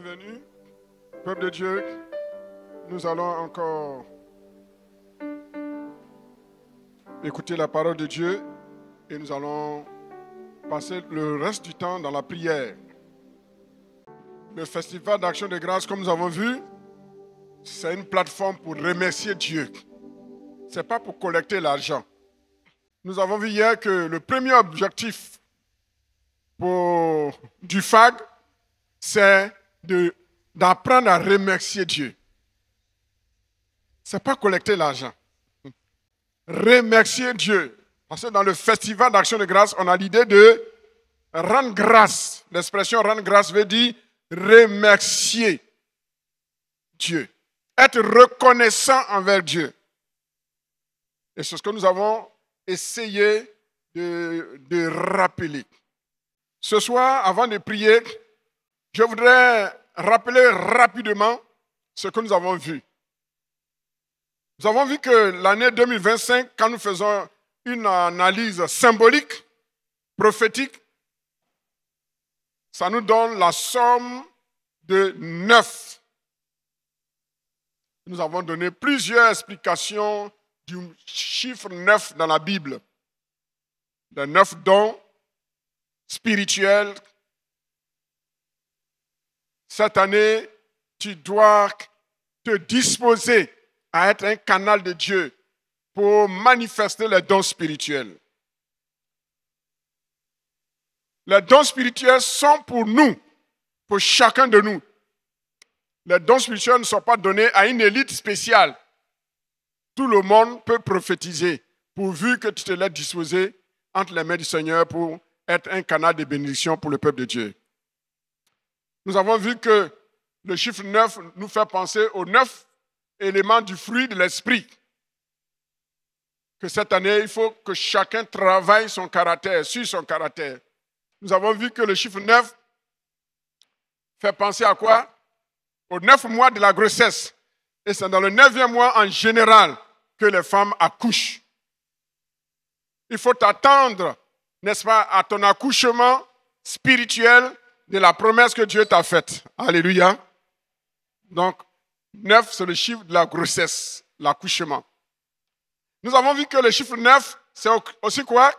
Bienvenue, peuple de Dieu. Nous allons encore écouter la parole de Dieu et nous allons passer le reste du temps dans la prière. Le festival d'action de grâce, comme nous avons vu, c'est une plateforme pour remercier Dieu. Ce n'est pas pour collecter l'argent. Nous avons vu hier que le premier objectif du FAG, c'est d'apprendre à remercier Dieu. Ce n'est pas collecter l'argent. Remercier Dieu. Parce que dans le festival d'action de grâce, on a l'idée de rendre grâce. L'expression rendre grâce veut dire remercier Dieu. Être reconnaissant envers Dieu. Et c'est ce que nous avons essayé de rappeler. Ce soir, avant de prier, je voudrais rappeler rapidement ce que nous avons vu. Nous avons vu que l'année 2025, quand nous faisons une analyse symbolique, prophétique, ça nous donne la somme de 9. Nous avons donné plusieurs explications du chiffre 9 dans la Bible. Les 9 dons spirituels. Cette année, tu dois te disposer à être un canal de Dieu pour manifester les dons spirituels. Les dons spirituels sont pour nous, pour chacun de nous. Les dons spirituels ne sont pas donnés à une élite spéciale. Tout le monde peut prophétiser, pourvu que tu te laisses disposer entre les mains du Seigneur pour être un canal de bénédiction pour le peuple de Dieu. Nous avons vu que le chiffre 9 nous fait penser aux 9 éléments du fruit de l'esprit. Que cette année, il faut que chacun travaille son caractère, suive son caractère. Nous avons vu que le chiffre 9 fait penser à quoi? Aux 9 mois de la grossesse. Et c'est dans le 9e mois en général que les femmes accouchent. Il faut t'attendre, n'est-ce pas, à ton accouchement spirituel de la promesse que Dieu t'a faite. Alléluia. Donc, 9, c'est le chiffre de la grossesse, l'accouchement. Nous avons vu que le chiffre 9, c'est aussi quoi?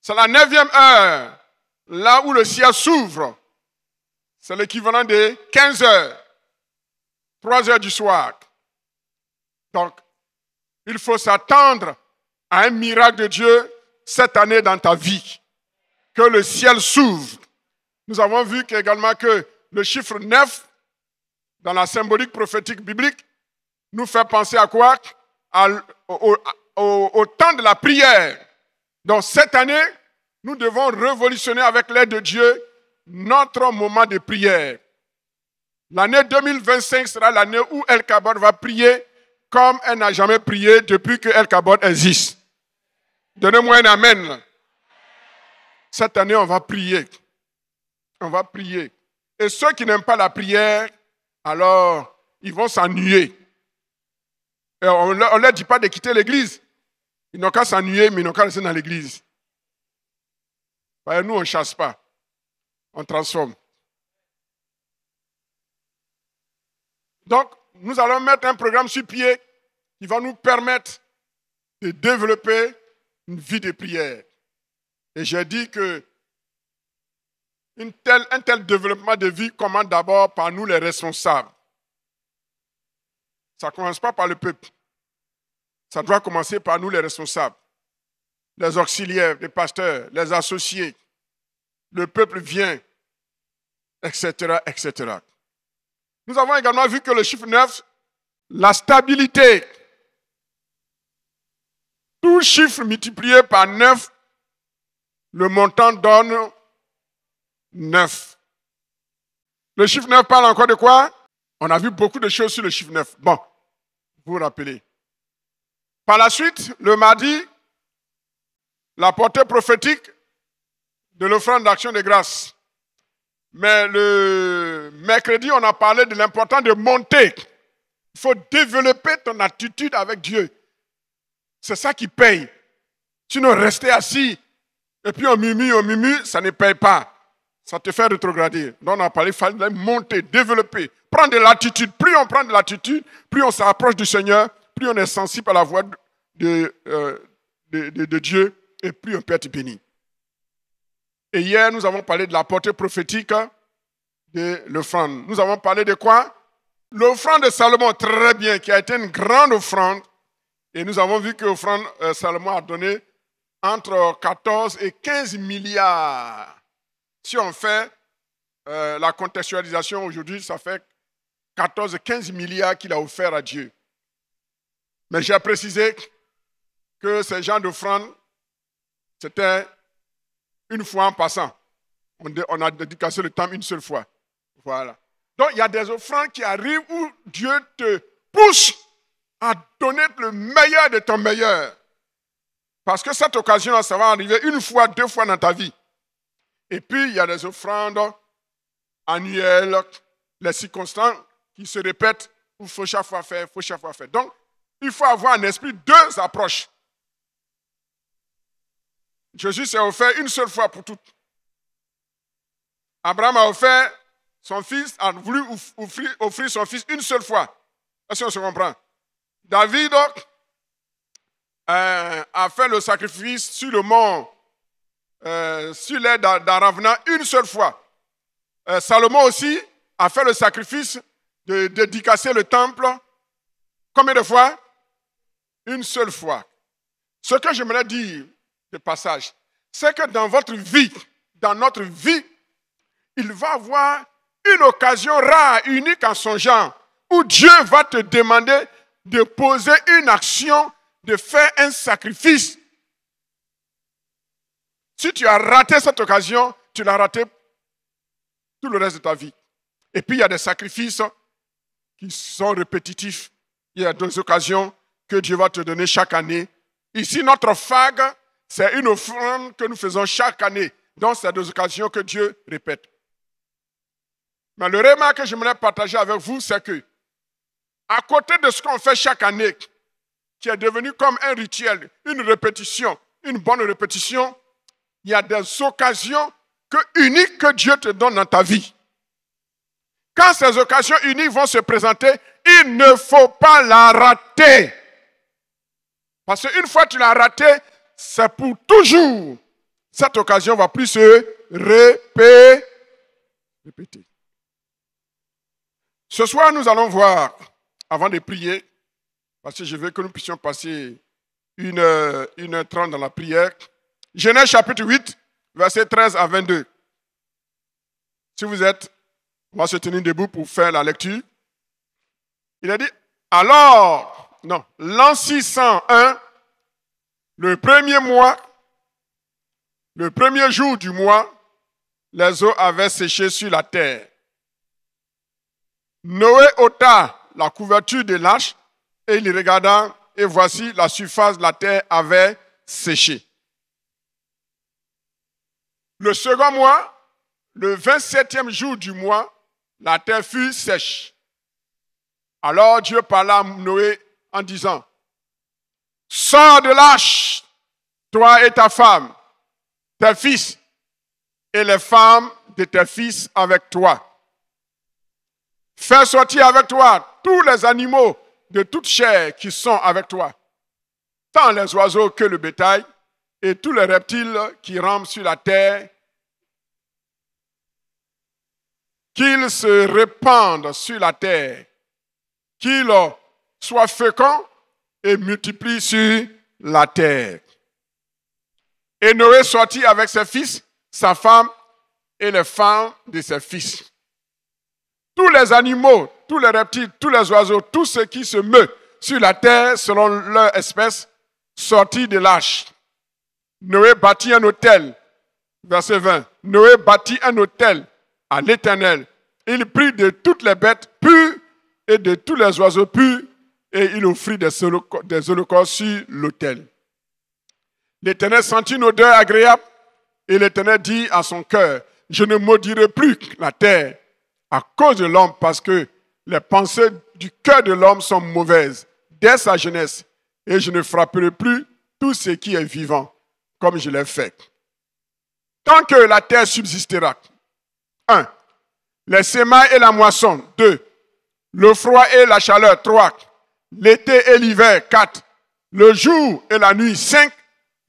C'est la 9e heure, là où le ciel s'ouvre. C'est l'équivalent de 15 heures, 3 heures du soir. Donc, il faut s'attendre à un miracle de Dieu cette année dans ta vie. Que le ciel s'ouvre. Nous avons vu également que le chiffre 9, dans la symbolique prophétique biblique, nous fait penser à quoi? Au temps de la prière. Donc cette année, nous devons révolutionner avec l'aide de Dieu notre moment de prière. L'année 2025 sera l'année où El Kabod va prier comme elle n'a jamais prié depuis que El Kabod existe. Donnez-moi un amen. Cette année, on va prier. On va prier. Et ceux qui n'aiment pas la prière, alors, ils vont s'ennuyer. Et on ne leur dit pas de quitter l'église. Ils n'ont qu'à s'ennuyer, mais ils n'ont qu'à rester dans l'église. Nous, on ne chasse pas. On transforme. Donc, nous allons mettre un programme sur pied qui va nous permettre de développer une vie de prière. Et j'ai dit que un tel développement de vie commence d'abord par nous les responsables. Ça ne commence pas par le peuple. Ça doit commencer par nous les responsables. Les auxiliaires, les pasteurs, les associés. Le peuple vient, etc., etc. Nous avons également vu que le chiffre 9, la stabilité. Tout chiffre multiplié par 9, le montant donne 9. Le chiffre 9 parle encore de quoi? On a vu beaucoup de choses sur le chiffre 9. Bon, vous vous rappelez. Par la suite, le mardi, la portée prophétique de l'offrande d'action de grâce. Mais le mercredi, on a parlé de l'importance de monter. Il faut développer ton attitude avec Dieu. C'est ça qui paye. Sinon, rester assis et puis on murmure, ça ne paye pas. ça te fait rétrograder. Donc on a parlé, il fallait monter, développer, prendre de l'attitude. Plus on prend de l'attitude, plus on s'approche du Seigneur, plus on est sensible à la voix de Dieu et plus on peut être béni. Et hier, nous avons parlé de la portée prophétique de l'offrande. Nous avons parlé de quoi? L'offrande de Salomon, très bien, qui a été une grande offrande. Et nous avons vu que l'offrande Salomon a donné entre 14 et 15 milliards. Si on fait la contextualisation aujourd'hui, ça fait 14 et 15 milliards qu'il a offert à Dieu. Mais j'ai précisé que ces gens d'offrande, c'était une fois en passant. On a dédicacé le temps une seule fois. Voilà. Donc, il y a des offrandes qui arrivent où Dieu te pousse à donner le meilleur de ton meilleur. Parce que cette occasion-là, ça va arriver une fois, deux fois dans ta vie. Et puis, il y a des offrandes annuelles, les circonstances qui se répètent, où il faut chaque fois faire, il faut chaque fois faire. Donc, il faut avoir en esprit deux approches. Jésus s'est offert une seule fois pour toutes. Abraham a offert son fils, a voulu offrir son fils une seule fois. Est-ce qu'on se comprend? David a fait le sacrifice sur le mont, sur l'air d'Aravna une seule fois. Salomon aussi a fait le sacrifice de dédicacer le temple. Combien de fois? Une seule fois. Ce que j'aimerais dire de passage, c'est que dans votre vie, dans notre vie, il va y avoir une occasion rare, unique en son genre, où Dieu va te demander de poser une action, de faire un sacrifice. Si tu as raté cette occasion, tu l'as raté tout le reste de ta vie. Et puis il y a des sacrifices qui sont répétitifs. Il y a des occasions que Dieu va te donner chaque année. Ici, notre FAG, c'est une offrande que nous faisons chaque année. Donc, c'est des occasions que Dieu répète. Mais le remarque que j'aimerais partager avec vous, c'est que, à côté de ce qu'on fait chaque année, qui est devenu comme un rituel, une répétition, une bonne répétition, il y a des occasions uniques que Dieu te donne dans ta vie. Quand ces occasions uniques vont se présenter, il ne faut pas la rater. Parce qu'une fois que tu l'as ratée, c'est pour toujours. Cette occasion ne va plus se répéter. Ce soir, nous allons voir, avant de prier, parce que je veux que nous puissions passer 1h30 dans la prière, Genèse chapitre 8, versets 13 à 22. Si vous êtes, on va se tenir debout pour faire la lecture. Il a dit, l'an 601, le premier mois, le premier jour du mois, les eaux avaient séché sur la terre. Noé ôta la couverture de l'arche et il regarda et voici la surface de la terre avait séché. Le second mois, le 27e jour du mois, la terre fut sèche. Alors Dieu parla à Noé en disant, « Sors de l'arche, toi et ta femme, tes fils et les femmes de tes fils avec toi. Fais sortir avec toi tous les animaux de toute chair qui sont avec toi, tant les oiseaux que le bétail, et tous les reptiles qui rampent sur la terre, qu'ils se répandent sur la terre, qu'ils soient féconds et multiplient sur la terre. » Et Noé sortit avec ses fils, sa femme et les femmes de ses fils. Tous les animaux, tous les reptiles, tous les oiseaux, tous ceux qui se meuvent sur la terre selon leur espèce, sortirent de l'arche. Noé bâtit un autel. Verset 20. Noé bâtit un autel à l'Éternel. Il prit de toutes les bêtes pures et de tous les oiseaux purs et il offrit des holocaustes sur l'autel. L'Éternel sentit une odeur agréable et l'Éternel dit à son cœur, « Je ne maudirai plus la terre à cause de l'homme parce que les pensées du cœur de l'homme sont mauvaises dès sa jeunesse et je ne frapperai plus tout ce qui est vivant comme je l'ai fait. Tant que la terre subsistera, 1. Les semailles et la moisson. 2. Le froid et la chaleur. 3. L'été et l'hiver. 4. Le jour et la nuit. 5.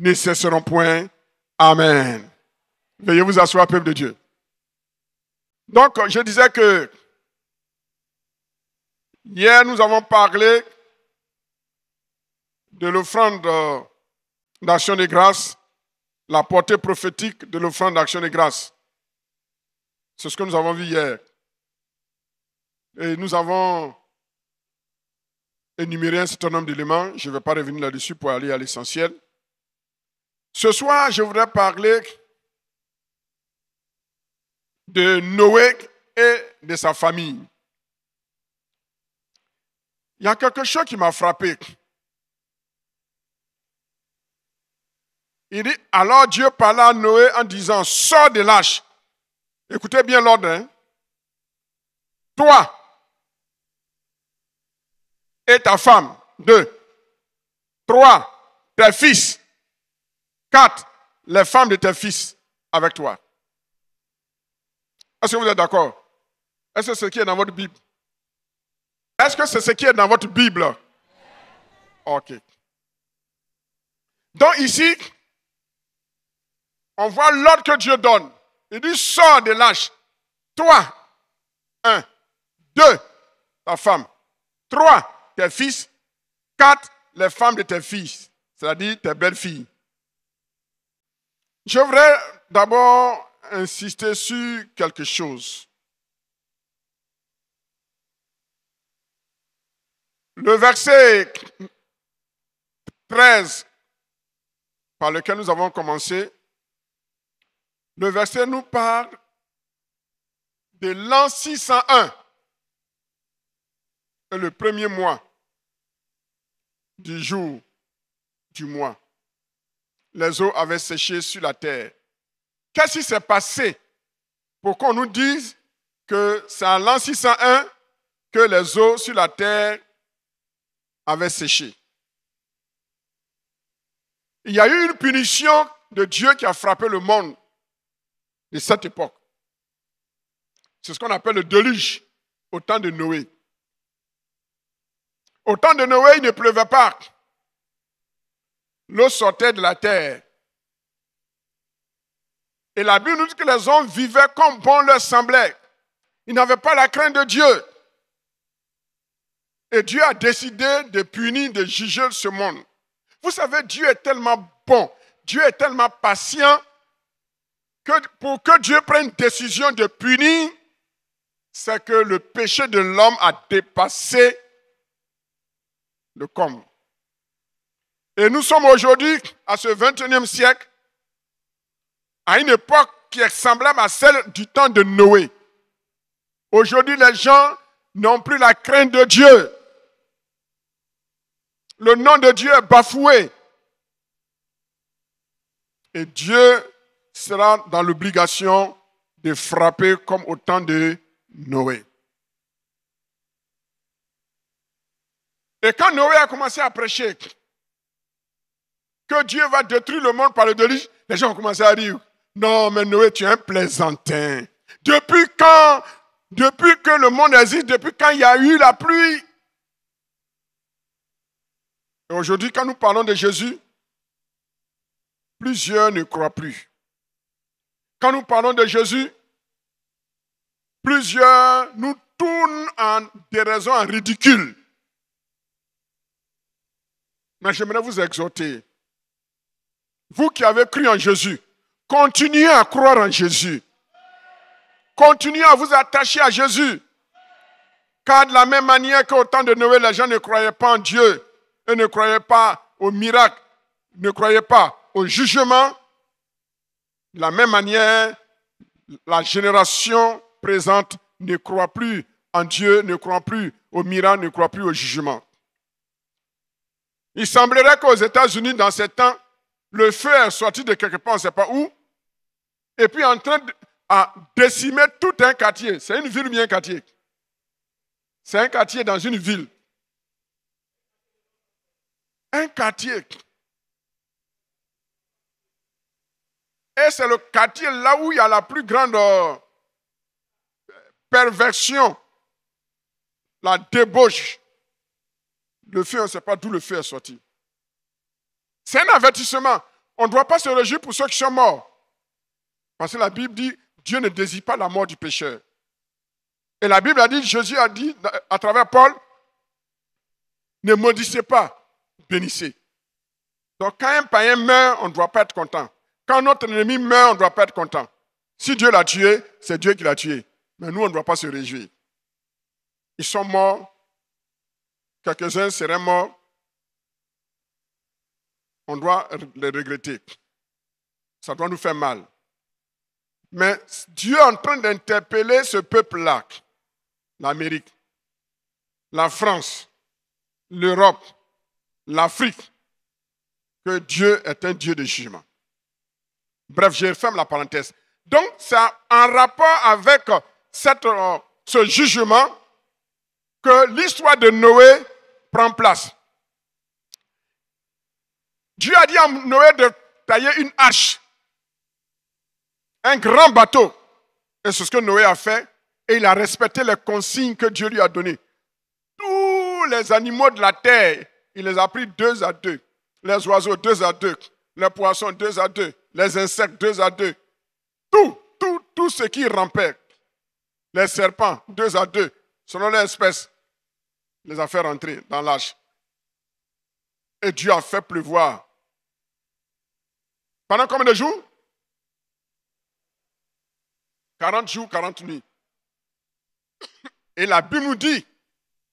Ne cesseront point. Amen. Veuillez vous asseoir, peuple de Dieu. Donc, je disais que hier, nous avons parlé de l'offrande d'action de grâce, la portée prophétique de l'offrande d'action de grâce. C'est ce que nous avons vu hier. Et nous avons énuméré un certain nombre d'éléments. Je ne vais pas revenir là-dessus pour aller à l'essentiel. Ce soir, je voudrais parler de Noé et de sa famille. Il y a quelque chose qui m'a frappé. Il dit, alors Dieu parla à Noé en disant, sors de l'arche. Écoutez bien l'ordre. Hein? Toi et ta femme. 2. 3. Tes fils. 4. Les femmes de tes fils avec toi. Est-ce que vous êtes d'accord? Est-ce que c'est ce qui est dans votre Bible? Est-ce que c'est ce qui est dans votre Bible? Ok. Donc ici, on voit l'ordre que Dieu donne. Il dit, sors de l'arche. Toi, 1. 2, ta femme. 3, tes fils. 4, les femmes de tes fils, c'est-à-dire tes belles-filles. Je voudrais d'abord insister sur quelque chose. Le verset 13 par lequel nous avons commencé, le verset nous parle de l'an 601, le premier mois du jour du mois. Les eaux avaient séché sur la terre. Qu'est-ce qui s'est passé pour qu'on nous dise que c'est en l'an 601 que les eaux sur la terre avaient séché? Il y a eu une punition de Dieu qui a frappé le monde de cette époque. C'est ce qu'on appelle le déluge au temps de Noé. Au temps de Noé, il ne pleuvait pas. L'eau sortait de la terre. Et la Bible nous dit que les hommes vivaient comme bon leur semblait. Ils n'avaient pas la crainte de Dieu. Et Dieu a décidé de punir, de juger ce monde. Vous savez, Dieu est tellement bon, Dieu est tellement patient, que pour que Dieu prenne décision de punir, c'est que le péché de l'homme a dépassé le comble. Et nous sommes aujourd'hui, à ce 21e siècle, à une époque qui est semblable à celle du temps de Noé. Aujourd'hui, les gens n'ont plus la crainte de Dieu. Le nom de Dieu est bafoué. Et Dieu sera dans l'obligation de frapper comme au temps de Noé. Et quand Noé a commencé à prêcher que Dieu va détruire le monde par le déluge, les gens ont commencé à dire, non mais Noé, tu es un plaisantin. Depuis que le monde existe, depuis quand il y a eu la pluie. Et aujourd'hui, quand nous parlons de Jésus, plusieurs ne croient plus. Quand nous parlons de Jésus, plusieurs nous tournent en déraison, en ridicule. Mais j'aimerais vous exhorter. Vous qui avez cru en Jésus, continuez à croire en Jésus. Continuez à vous attacher à Jésus. Car de la même manière qu'au temps de Noé, les gens ne croyaient pas en Dieu et ne croyaient pas au miracle, ne croyaient pas au jugement, de la même manière, la génération présente ne croit plus en Dieu, ne croit plus au miracle, ne croit plus au jugement. Il semblerait qu'aux États-Unis, dans ces temps, le feu est sorti de quelque part, on ne sait pas où, et puis en train de décimer tout un quartier. C'est une ville ou bien un quartier? C'est un quartier dans une ville. Un quartier. Et c'est le quartier là où il y a la plus grande perversion, la débauche. Le feu, on ne sait pas d'où le feu est sorti. C'est un avertissement. On ne doit pas se réjouir pour ceux qui sont morts. Parce que la Bible dit, Dieu ne désire pas la mort du pécheur. Et la Bible a dit, Jésus a dit, à travers Paul, ne maudissez pas, bénissez. Donc quand un païen meurt, on ne doit pas être content. Quand notre ennemi meurt, on ne doit pas être content. Si Dieu l'a tué, c'est Dieu qui l'a tué. Mais nous, on ne doit pas se réjouir. Ils sont morts. Quelques-uns seraient morts. On doit les regretter. Ça doit nous faire mal. Mais Dieu est en train d'interpeller ce peuple-là. L'Amérique, la France, l'Europe, l'Afrique. Que Dieu est un Dieu de jugement. Bref, je ferme la parenthèse. Donc, c'est en rapport avec ce jugement que l'histoire de Noé prend place. Dieu a dit à Noé de tailler une arche, un grand bateau. Et c'est ce que Noé a fait. Et il a respecté les consignes que Dieu lui a données. Tous les animaux de la terre, il les a pris 2 à 2. Les oiseaux 2 à 2. Les poissons 2 à 2. Les insectes 2 à 2. Tout ce qui rampait. Les serpents 2 à 2. Selon l'espèce, il les a fait rentrer dans l'arche. Et Dieu a fait pleuvoir. Pendant combien de jours? 40 jours, 40 nuits. Et la Bible nous dit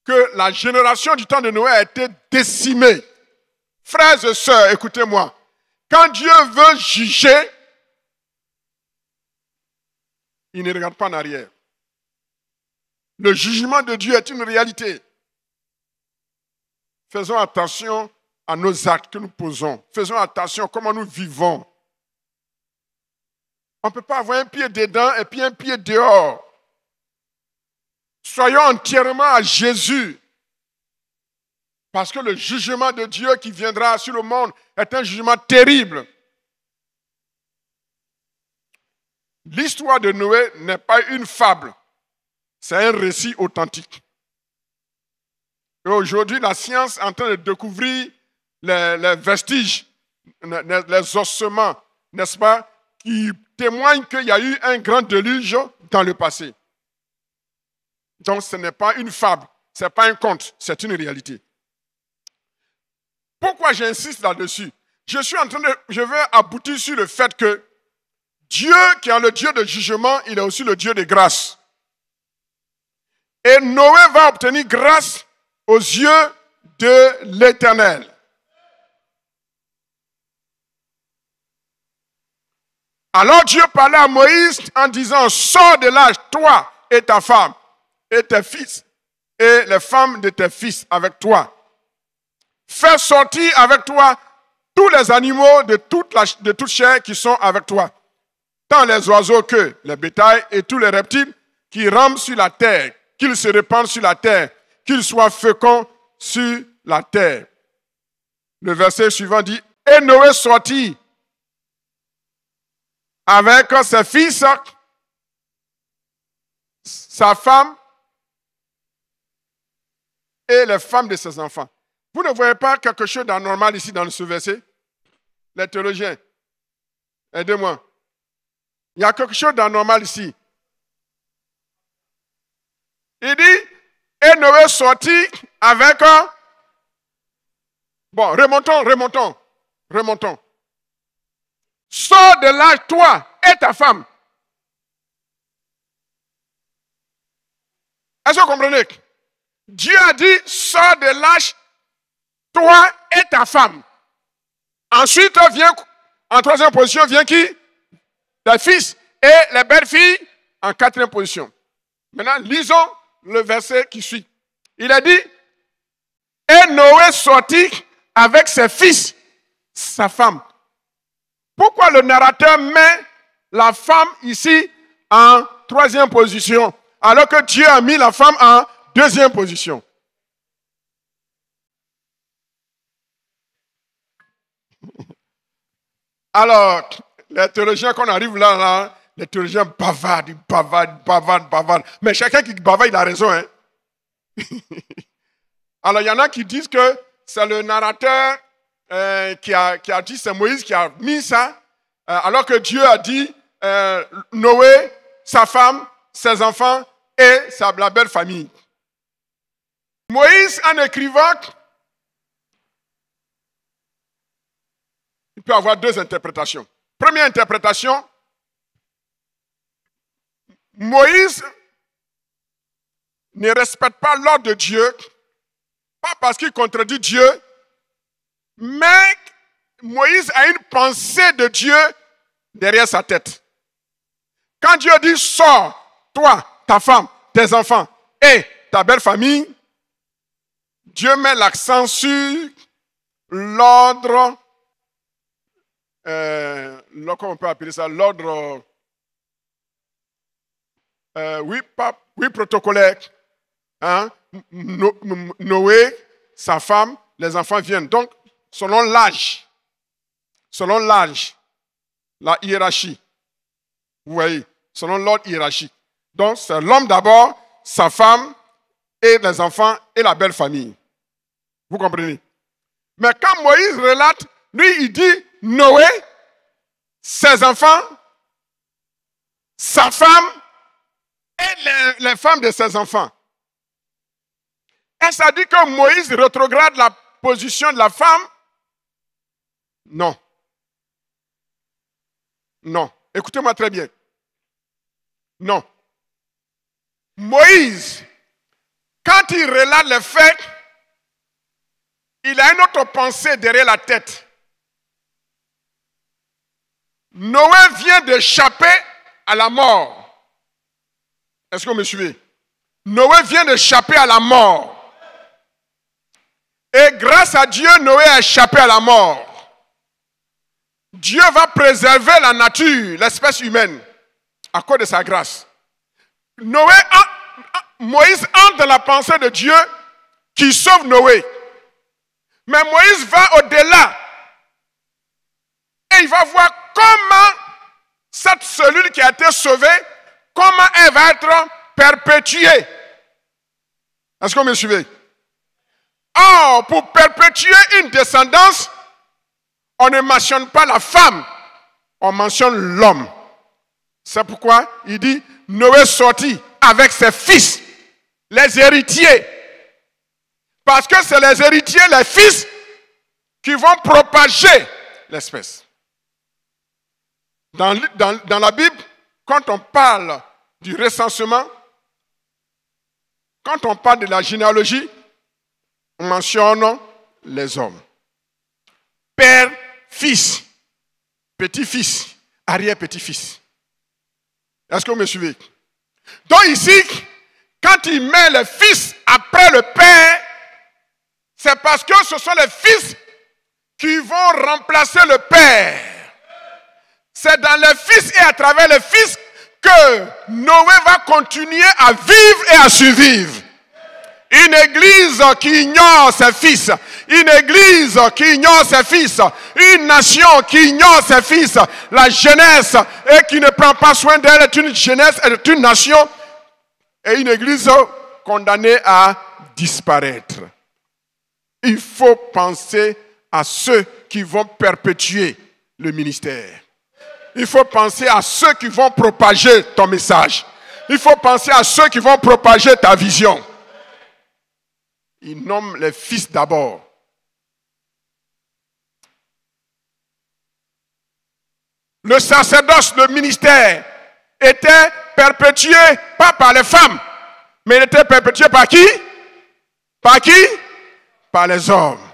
que la génération du temps de Noé a été décimée. Frères et sœurs, écoutez-moi. Quand Dieu veut juger, il ne regarde pas en arrière. Le jugement de Dieu est une réalité. Faisons attention à nos actes que nous posons. Faisons attention à comment nous vivons. On ne peut pas avoir un pied dedans et puis un pied dehors. Soyons entièrement à Jésus. Parce que le jugement de Dieu qui viendra sur le monde est un jugement terrible. L'histoire de Noé n'est pas une fable. C'est un récit authentique. Et aujourd'hui, la science est en train de découvrir les vestiges, les ossements, n'est-ce pas, qui témoignent qu'il y a eu un grand déluge dans le passé. Donc, ce n'est pas une fable, ce n'est pas un conte, c'est une réalité. Pourquoi j'insiste là-dessus? Je veux aboutir sur le fait que Dieu, qui est le Dieu de jugement, il est aussi le Dieu de grâce. Et Noé va obtenir grâce aux yeux de l'Éternel. Alors Dieu parlait à Moïse en disant, sors de là, toi et ta femme, et tes fils, et les femmes de tes fils avec toi. Fais sortir avec toi tous les animaux de toute chair qui sont avec toi. Tant les oiseaux que les bétails et tous les reptiles qui rampent sur la terre, qu'ils se répandent sur la terre, qu'ils soient féconds sur la terre. Le verset suivant dit, et Noé sortit avec ses fils, sa femme et les femmes de ses enfants. Vous ne voyez pas quelque chose d'anormal ici dans ce verset? Les théologiens, aidez-moi. Il y a quelque chose d'anormal ici. Il dit, et Noé sortit avec... Bon, remontons. Sors de là, toi et ta femme. Est-ce que vous comprenez? Dieu a dit, sors de là, toi et ta femme. Ensuite, vient, en troisième position, vient qui? Les fils et les belles-filles en quatrième position. Maintenant, lisons le verset qui suit. Il a dit, et Noé sortit avec ses fils, sa femme. Pourquoi le narrateur met la femme ici en troisième position, alors que Dieu a mis la femme en deuxième position? Alors, les théologiens qu'on arrive là, les théologiens bavardent. Mais chacun qui bavarde, il a raison. Hein? Alors, il y en a qui disent que c'est le narrateur qui a dit, c'est Moïse qui a mis ça, alors que Dieu a dit Noé, sa femme, ses enfants et la belle famille. Moïse, en écrivant, il peut avoir deux interprétations. Première interprétation, Moïse ne respecte pas l'ordre de Dieu, pas parce qu'il contredit Dieu, mais Moïse a une pensée de Dieu derrière sa tête. Quand Dieu dit « Sors, toi, ta femme, tes enfants et ta belle famille », Dieu met l'accent sur l'ordre, comment on peut appeler ça, l'ordre, oui, protocolaire. Hein? Noé, sa femme, les enfants viennent. Donc, selon l'âge, la hiérarchie. Vous voyez, selon l'ordre hiérarchique. Donc, c'est l'homme d'abord, sa femme, et les enfants, et la belle famille. Vous comprenez? Mais quand Moïse relate, lui, il dit Noé, ses enfants, sa femme, et les femmes de ses enfants. Et ça dit que Moïse rétrograde la position de la femme? Non. Non. Écoutez-moi très bien. Non. Moïse, quand il relate les faits, il a une autre pensée derrière la tête. Noé vient d'échapper à la mort. Est-ce que vous me suivez? Noé vient d'échapper à la mort. Et grâce à Dieu, Noé a échappé à la mort. Dieu va préserver la nature, l'espèce humaine, à cause de sa grâce. Moïse entre dans la pensée de Dieu qui sauve Noé. Mais Moïse va au-delà. Et il va voir comment cette cellule qui a été sauvée, comment elle va être perpétuée. Est-ce que vous me suivez? Or, pour perpétuer une descendance, on ne mentionne pas la femme, on mentionne l'homme. C'est pourquoi il dit, Noé sortit avec ses fils, les héritiers. Parce que c'est les héritiers, les fils, qui vont propager l'espèce. Dans la Bible, quand on parle du recensement, quand on parle de la généalogie, on mentionne les hommes. Père, fils, petit-fils, arrière-petit-fils. Est-ce que vous me suivez? Donc ici, quand il met le fils après le père, c'est parce que ce sont les fils qui vont remplacer le père. C'est dans les fils et à travers les fils que Noé va continuer à vivre et à survivre. Une église qui ignore ses fils, une église qui ignore ses fils, une nation qui ignore ses fils, la jeunesse et qui ne prend pas soin d'elle est une jeunesse, est une nation et une église condamnée à disparaître. Il faut penser à ceux qui vont perpétuer le ministère. Il faut penser à ceux qui vont propager ton message. Il faut penser à ceux qui vont propager ta vision. Il nomme les fils d'abord. Le sacerdoce, le ministère, était perpétué pas par les femmes, mais il était perpétué par qui? Par qui? Par les hommes.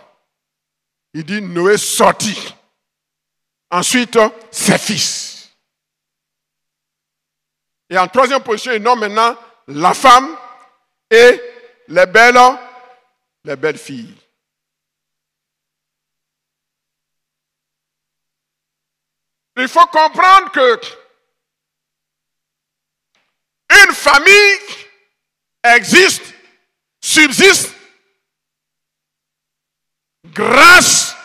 Il dit Noé sortit. Ensuite, ses fils. Et en troisième position, il nomme maintenant la femme et les belles filles. Il faut comprendre que une famille existe, subsiste, grâce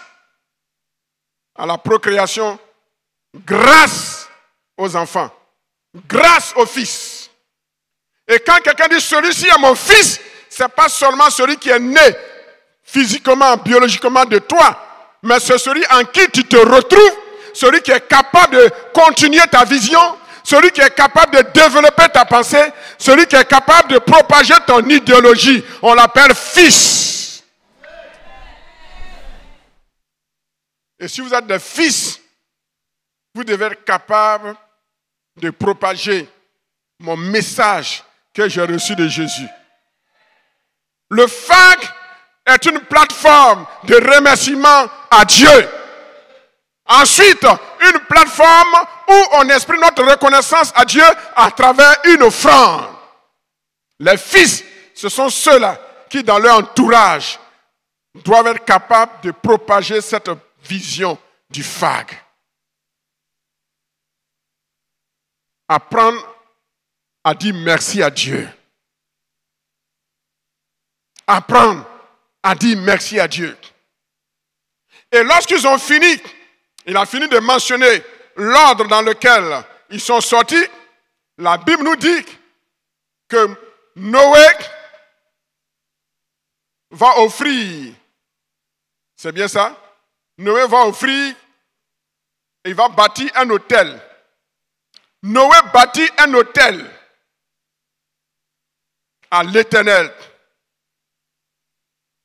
à la procréation, grâce aux enfants. grâce au Fils. Et quand quelqu'un dit celui-ci est mon fils, ce n'est pas seulement celui qui est né physiquement, biologiquement de toi, mais c'est celui en qui tu te retrouves, celui qui est capable de continuer ta vision, celui qui est capable de développer ta pensée, celui qui est capable de propager ton idéologie. On l'appelle fils. Et si vous êtes des fils, vous devez être capable de propager mon message que j'ai reçu de Jésus. Le FAG est une plateforme de remerciement à Dieu. Ensuite, une plateforme où on exprime notre reconnaissance à Dieu à travers une offrande. Les fils, ce sont ceux-là qui, dans leur entourage, doivent être capables de propager cette vision du FAG. Apprendre à dire merci à Dieu. Apprendre à dire merci à Dieu. Et lorsqu'ils ont fini, il a fini de mentionner l'ordre dans lequel ils sont sortis. La Bible nous dit que Noé va offrir, c'est bien ça? Noé va offrir, il va bâtir un autel. Noé bâtit un autel à l'Éternel.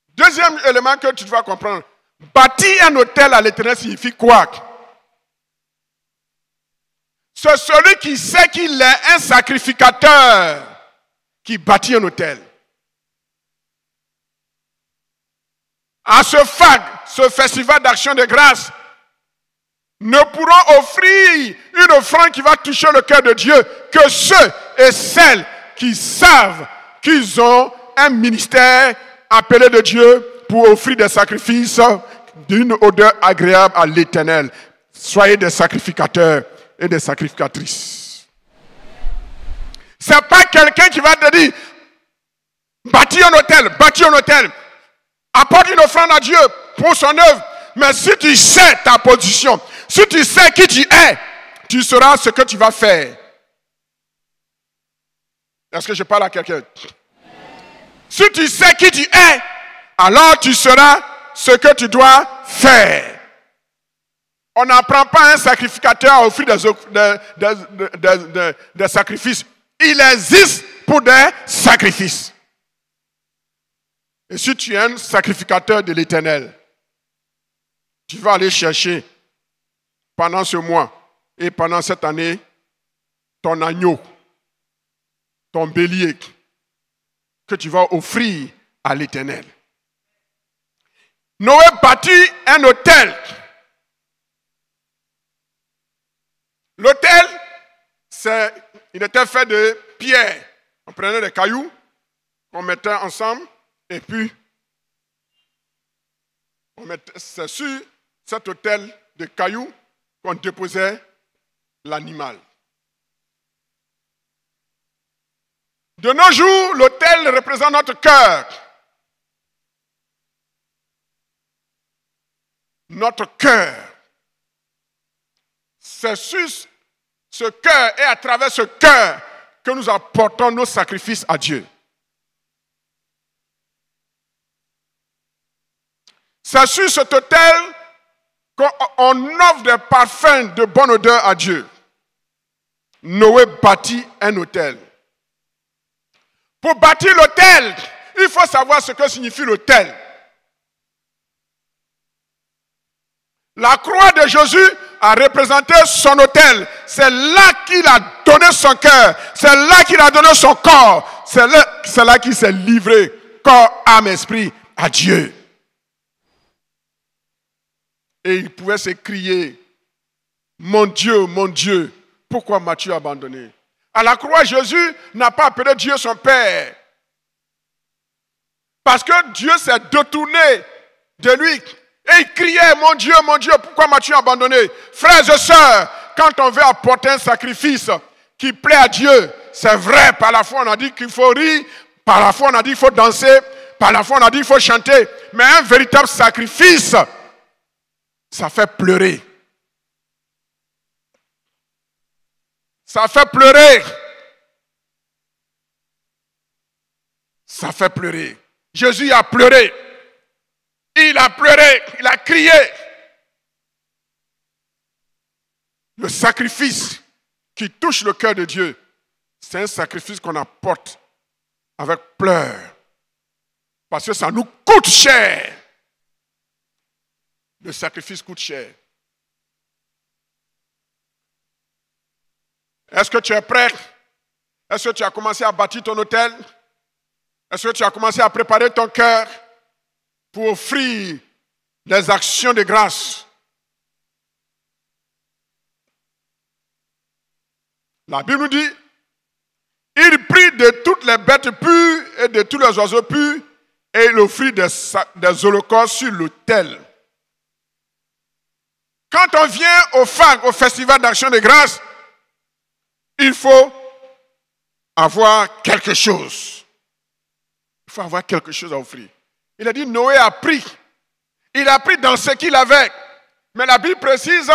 Deuxième élément que tu dois comprendre, bâtir un autel à l'Éternel signifie quoi? C'est celui qui sait qu'il est un sacrificateur qui bâtit un autel. À ce FAG, ce festival d'action de grâce, ne pourront offrir une offrande qui va toucher le cœur de Dieu que ceux et celles qui savent qu'ils ont un ministère appelé de Dieu pour offrir des sacrifices d'une odeur agréable à l'Éternel. Soyez des sacrificateurs et des sacrificatrices. Ce n'est pas quelqu'un qui va te dire bâtis un hôtel, apporte une offrande à Dieu pour son œuvre. Mais si tu sais ta position, si tu sais qui tu es, tu sauras ce que tu vas faire. Est-ce que je parle à quelqu'un? Si tu sais qui tu es, alors tu sauras ce que tu dois faire. On n'apprend pas un sacrificateur à offrir des sacrifices. Il existe pour des sacrifices. Et si tu es un sacrificateur de l'Éternel, tu vas aller chercher pendant ce mois et pendant cette année ton agneau, ton bélier, que tu vas offrir à l'Éternel. Noé bâtit un autel. L'autel, il était fait de pierre. On prenait des cailloux, on mettait ensemble, et puis c'est sur cet autel de cailloux qu'on déposait l'animal. De nos jours, l'autel représente notre cœur. Notre cœur. C'est sur ce cœur et à travers ce cœur que nous apportons nos sacrifices à Dieu. C'est sur cet autel qu'on offre des parfums de bonne odeur à Dieu. Noé bâtit un autel. Pour bâtir l'autel, il faut savoir ce que signifie l'autel. La croix de Jésus a représenté son autel. C'est là qu'il a donné son cœur. C'est là qu'il a donné son corps. C'est là qu'il s'est livré, corps, âme, esprit, à Dieu. Et il pouvait s'écrier, mon Dieu, pourquoi m'as-tu abandonné? À la croix, Jésus n'a pas appelé Dieu son Père. Parce que Dieu s'est détourné de lui. Et il criait, mon Dieu, pourquoi m'as-tu abandonné? Frères et sœurs, quand on veut apporter un sacrifice qui plaît à Dieu, c'est vrai, par la foi on a dit qu'il faut rire, par la foi on a dit qu'il faut danser, par la foi on a dit qu'il faut chanter. Mais un véritable sacrifice, ça fait pleurer. Ça fait pleurer. Ça fait pleurer. Jésus a pleuré. Il a pleuré. Il a crié. Le sacrifice qui touche le cœur de Dieu, c'est un sacrifice qu'on apporte avec pleurs. Parce que ça nous coûte cher. Le sacrifice coûte cher. Est-ce que tu es prêt? Est-ce que tu as commencé à bâtir ton hôtel? Est-ce que tu as commencé à préparer ton cœur pour offrir des actions de grâce? La Bible nous dit, il prit de toutes les bêtes pures et de tous les oiseaux purs et il offrit des holocaustes sur l'autel. Quand on vient au festival d'action de grâce, il faut avoir quelque chose. Il faut avoir quelque chose à offrir. Il a dit, Noé a pris. Il a pris dans ce qu'il avait. Mais la Bible précise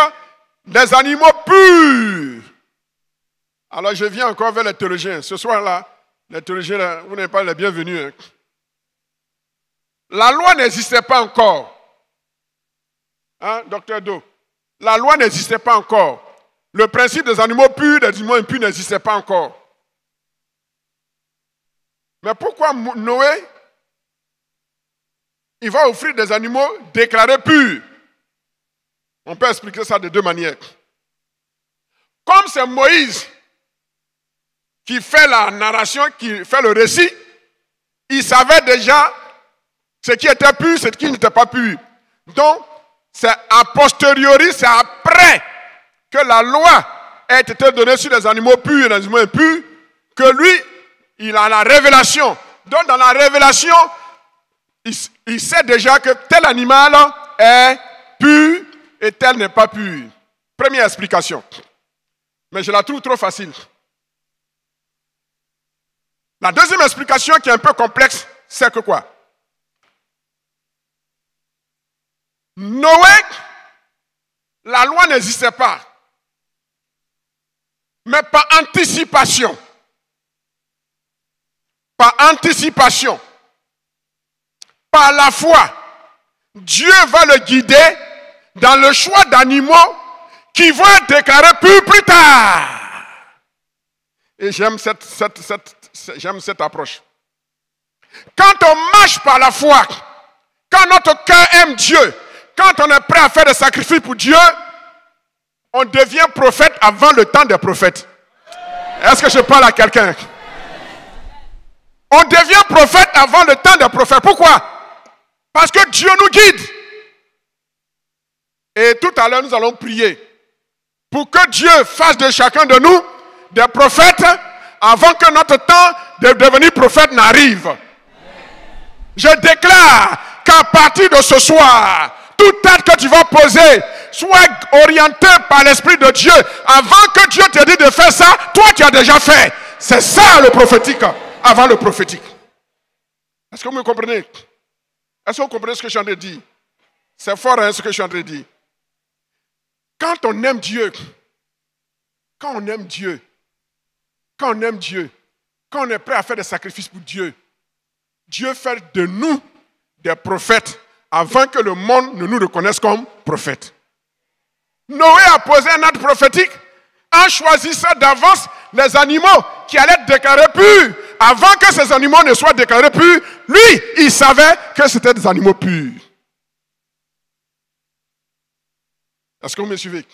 des animaux purs. Alors je viens encore vers les théologiens. Ce soir-là, les théologiens, vous n'êtes pas les bienvenus. La loi n'existait pas encore. Hein, docteur Do? La loi n'existait pas encore. Le principe des animaux purs, des animaux impurs n'existait pas encore. Mais pourquoi Noé, il va offrir des animaux déclarés purs? On peut expliquer ça de deux manières. Comme c'est Moïse qui fait la narration, qui fait le récit, il savait déjà ce qui était pur, ce qui n'était pas pur. Donc, c'est a posteriori, c'est après que la loi ait été donnée sur les animaux purs et les animaux impurs, que lui, il a la révélation. Donc, dans la révélation, il sait déjà que tel animal est pur et tel n'est pas pur. Première explication. Mais je la trouve trop facile. La deuxième explication qui est un peu complexe, c'est que quoi? Noé, la loi n'existait pas. Mais par anticipation. Par anticipation. Par la foi. Dieu va le guider dans le choix d'animaux qui vont être déclarés purs plus tard. Et j'aime cette approche. Quand on marche par la foi, quand notre cœur aime Dieu, quand on est prêt à faire des sacrifices pour Dieu, on devient prophète avant le temps des prophètes. Est-ce que je parle à quelqu'un? On devient prophète avant le temps des prophètes. Pourquoi? Parce que Dieu nous guide. Et tout à l'heure, nous allons prier pour que Dieu fasse de chacun de nous des prophètes avant que notre temps de devenir prophète n'arrive. Je déclare qu'à partir de ce soir, tout acte que tu vas poser soit orienté par l'Esprit de Dieu. Avant que Dieu te dise de faire ça, toi tu as déjà fait. C'est ça le prophétique, avant le prophétique. Est-ce que vous me comprenez? Est-ce que vous comprenez ce que je suis en train de dire? C'est fort hein, ce que je suis en train de dire. Quand on aime Dieu, quand on aime Dieu, quand on aime Dieu, quand on est prêt à faire des sacrifices pour Dieu, Dieu fait de nous des prophètes avant que le monde ne nous reconnaisse comme prophètes. Noé a posé un acte prophétique en choisissant d'avance les animaux qui allaient être déclarés purs. Avant que ces animaux ne soient déclarés purs, lui, il savait que c'était des animaux purs. Est-ce que vous me suivez?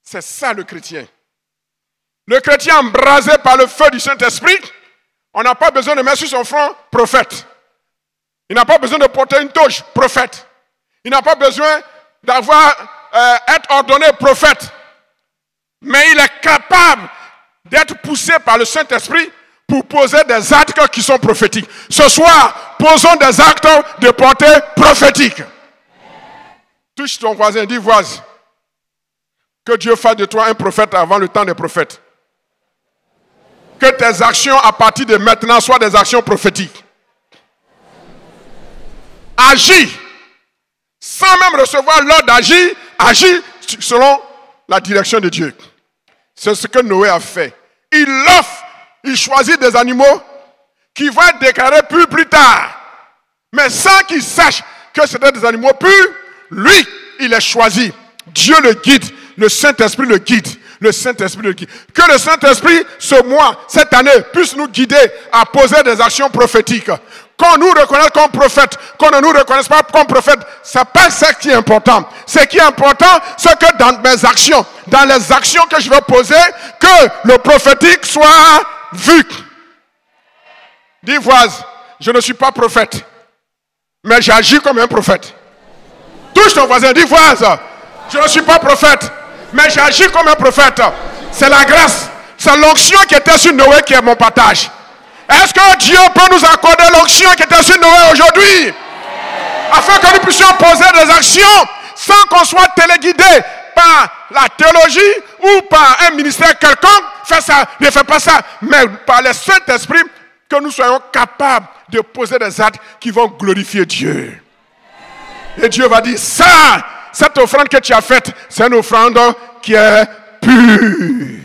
C'est ça le chrétien. Le chrétien embrasé par le feu du Saint-Esprit, on n'a pas besoin de mettre sur son front prophète. Il n'a pas besoin de porter une toge prophète. Il n'a pas besoin être ordonné prophète. Mais il est capable d'être poussé par le Saint-Esprit pour poser des actes qui sont prophétiques. Ce soir, posons des actes de portée prophétique. Touche ton voisin, dis voisin. Que Dieu fasse de toi un prophète avant le temps des prophètes. Que tes actions à partir de maintenant soient des actions prophétiques. Agis. Sans même recevoir l'ordre d'agir, agis selon la direction de Dieu. C'est ce que Noé a fait. Il offre, il choisit des animaux qui vont être déclarés purs plus tard. Mais sans qu'il sache que c'était des animaux purs, lui, il est choisi. Dieu le guide, le Saint-Esprit le guide. Le Saint-Esprit le guide. Que le Saint-Esprit, ce mois, cette année, puisse nous guider à poser des actions prophétiques. Qu'on nous reconnaisse comme prophète, qu'on ne nous reconnaisse pas comme prophète, ce n'est pas ça qui est important. Ce qui est important, c'est que dans mes actions, dans les actions que je vais poser, que le prophétique soit vu. Dis voise, je ne suis pas prophète, mais j'agis comme un prophète. Touche ton voisin, dis voise, je ne suis pas prophète, mais j'agis comme un prophète. C'est la grâce, c'est l'onction qui était sur Noé qui est mon partage. Est-ce que Dieu peut nous accorder l'onction qui était sur Noé aujourd'hui? Afin que nous puissions poser des actions sans qu'on soit téléguidé par la théologie ou par un ministère quelconque. Fais ça, ne fais pas ça. Mais par le Saint-Esprit, que nous soyons capables de poser des actes qui vont glorifier Dieu. Et Dieu va dire, ça, cette offrande que tu as faite, c'est une offrande qui est pure.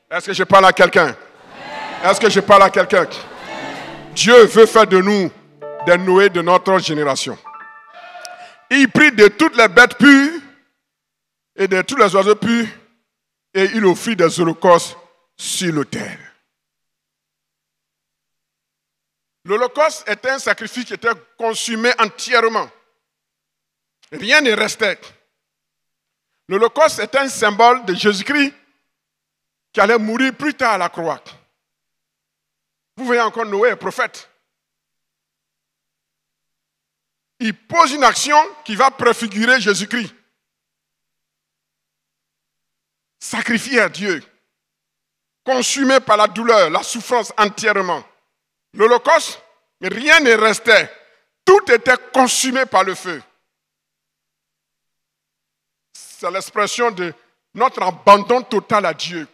Est-ce que je parle à quelqu'un? Est-ce que je parle à quelqu'un? Dieu veut faire de nous des Noé de notre génération. Il prit de toutes les bêtes pures et de tous les oiseaux purs et il offrit des holocaustes sur l'autel. L'holocauste était un sacrifice qui était consumé entièrement. Rien ne restait. L'holocauste était un symbole de Jésus-Christ qui allait mourir plus tard à la croix. Vous voyez encore Noé, prophète. Il pose une action qui va préfigurer Jésus-Christ. Sacrifié à Dieu. Consumé par la douleur, la souffrance entièrement. L'Holocauste, rien ne restait. Tout était consumé par le feu. C'est l'expression de notre abandon total à Dieu.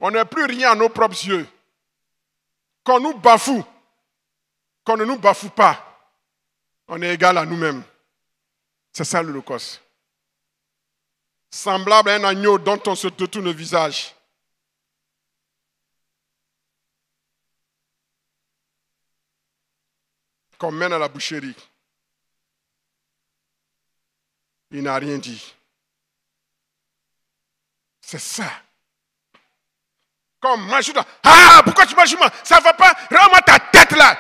On n'est plus rien à nos propres yeux. Qu'on nous bafoue, qu'on ne nous bafoue pas, on est égal à nous-mêmes. C'est ça l'Holocauste. Semblable à un agneau dont on se détourne le visage. Qu'on mène à la boucherie. Il n'a rien dit. C'est ça. Comme m'ajoute, ah, pourquoi tu m'ajoutes? Ça ne va pas, rends-moi ta tête là.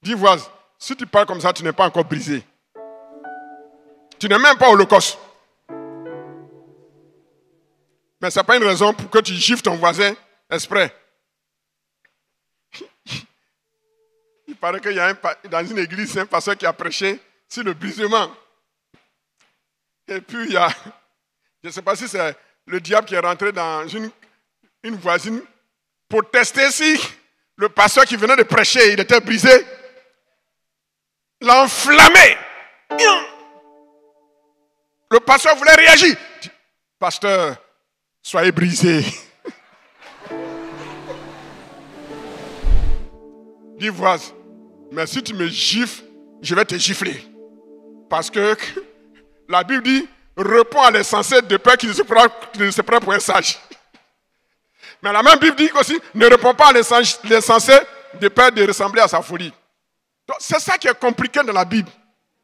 Dis voisin, si tu parles comme ça, tu n'es pas encore brisé. Tu n'es même pas au holocauste. Mais ce n'est pas une raison pour que tu gifles ton voisin exprès. Il paraît qu'il y a dans une église un pasteur qui a prêché sur le brisement. Et puis il y a, je ne sais pas si c'est le diable qui est rentré dans une voisine pour tester si le pasteur qui venait de prêcher, il était brisé. L'a enflammé. Le pasteur voulait réagir. Pasteur, soyez brisé. Dis voisin, mais si tu me gifles, je vais te gifler. Parce que la Bible dit, réponds à l'insensé de peur qu'il ne se prenne pour un sage. Mais la même Bible dit aussi, ne réponds pas à l'insensé de peur de ressembler à sa folie. Donc, c'est ça qui est compliqué dans la Bible.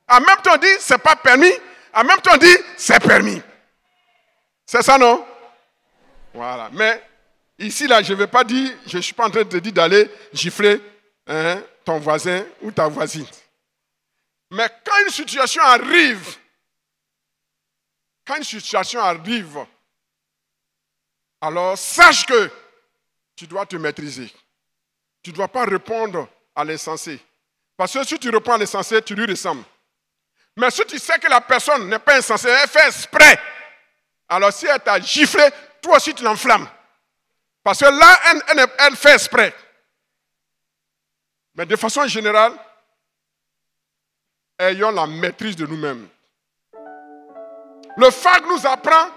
En même temps, on dit, c'est pas permis. En même temps, on dit, c'est permis. C'est ça, non? Voilà. Mais ici, là, je ne vais pas dire, je ne suis pas en train de te dire d'aller gifler ton voisin ou ta voisine. Mais quand une situation arrive, alors sache que tu dois te maîtriser. Tu ne dois pas répondre à l'insensé. Parce que si tu réponds à l'insensé, tu lui ressembles. Mais si tu sais que la personne n'est pas insensée, elle fait exprès, alors si elle t'a giflé, toi aussi tu l'enflammes. Parce que là, elle fait exprès. Mais de façon générale, ayons la maîtrise de nous-mêmes. Le FAC nous apprend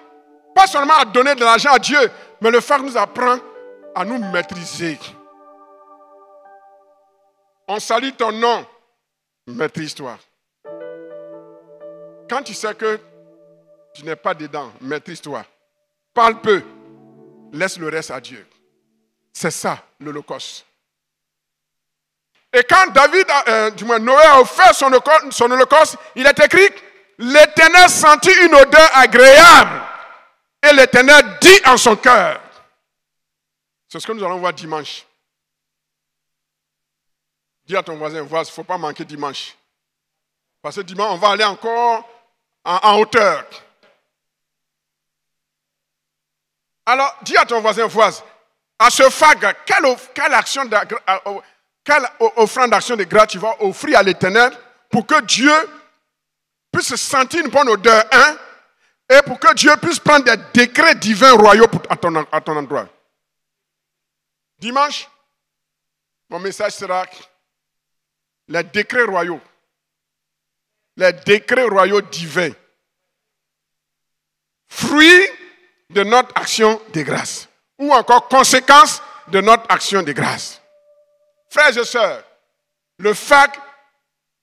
pas seulement à donner de l'argent à Dieu, mais le FAC nous apprend à nous maîtriser. On salue ton nom, maîtrise-toi. Quand tu sais que Tu n'es pas dedans, maîtrise-toi. Parle peu, laisse le reste à Dieu. C'est ça, l'Holocauste. Et quand Noé a offert son holocauste, il est écrit, l'Éternel sentit une odeur agréable. Et l'Éternel dit en son cœur. C'est ce que nous allons voir dimanche. Dis à ton voisin, il ne faut pas manquer dimanche. Parce que dimanche, on va aller encore en hauteur. Alors, dis à ton voisin, à ce fag, quelle offrande d'action de grâce tu vas offrir à l'Éternel pour que Dieu puisse sentir une bonne odeur, et pour que Dieu puisse prendre des décrets divins royaux à ton endroit. Dimanche, mon message sera les décrets royaux. Les décrets royaux divins. Fruit de notre action de grâce. Ou encore conséquence de notre action de grâce. Frères et sœurs, le FAC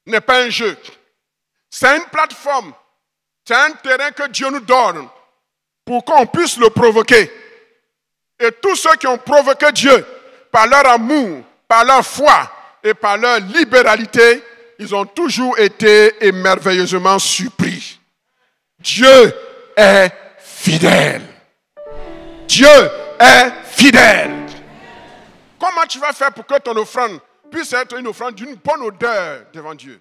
n'est pas un jeu. C'est une plateforme. C'est un terrain que Dieu nous donne pour qu'on puisse le provoquer. Et tous ceux qui ont provoqué Dieu par leur amour, par leur foi et par leur libéralité, ils ont toujours été émerveilleusement surpris. Dieu est fidèle. Dieu est fidèle. Comment tu vas faire pour que ton offrande puisse être une offrande d'une bonne odeur devant Dieu?